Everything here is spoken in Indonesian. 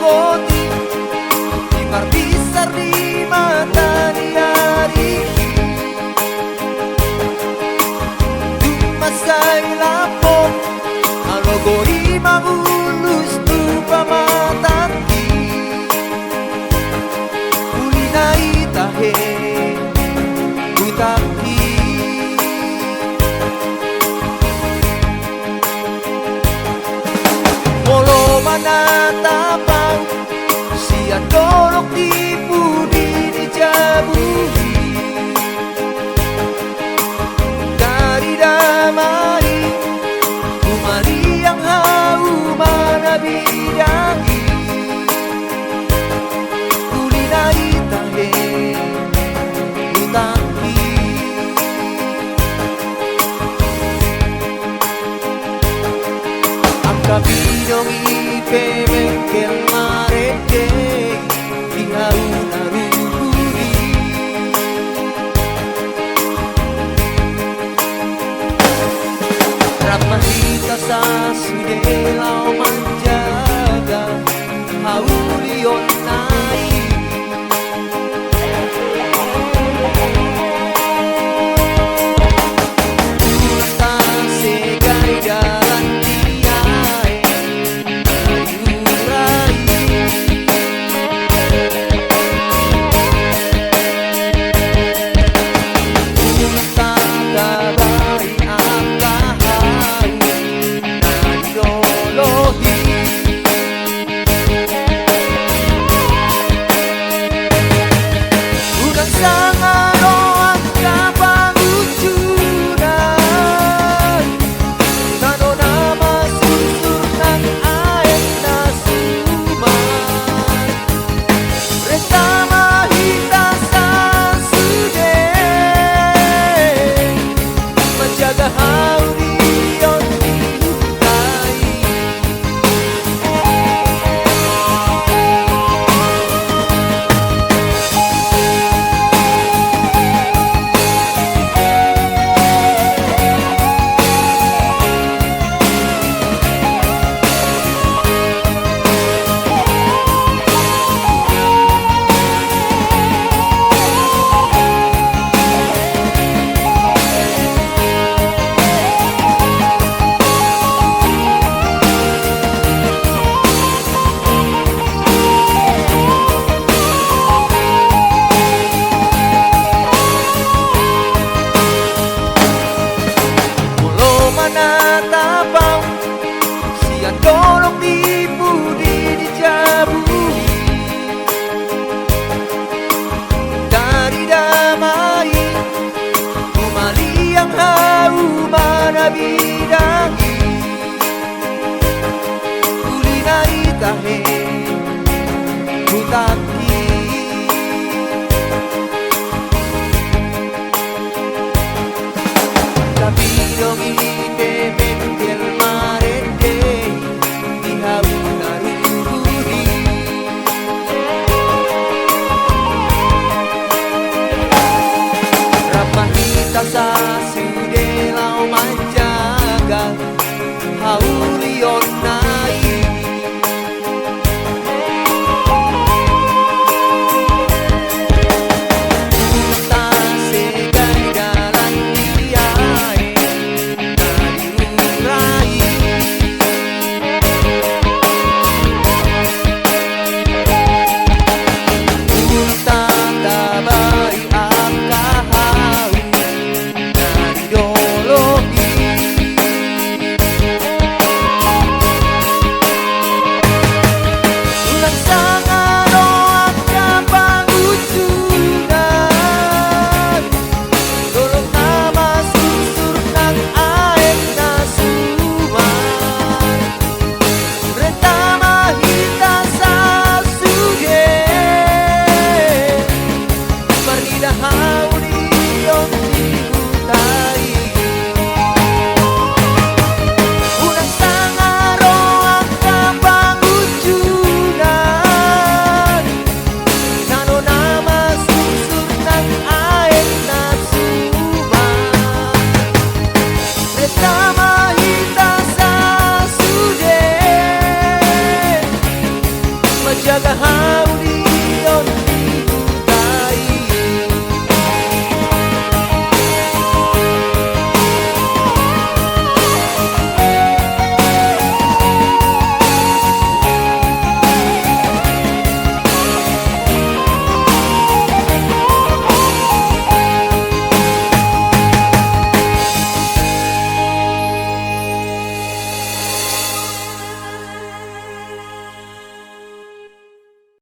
goti Imar besar di mata hari Tumasay lapok Alogo imagulus tu pamataki Uli na itahe Utaki Molo manatapang Siyan dolok di budi di jabuhi Dari damai Umari yang hau manabidangi Kulina itahe Utaki Ang kabinong ipemengkel mareke Ihau naruri Ramahita sa sudelau menjaga Haulion naik Ulta segai jalan tiai Ayurai Ulta dabai akahai Nadiolohi Udang sangaroan kapangujuran Tano nama susur ng aek na suman Resta mahita sa sude Menjaga haurion dihutai Molo manatapang Siyan dolok di budi di jabuhi Dari damai Umali yang hau manabidangi Kulina itahe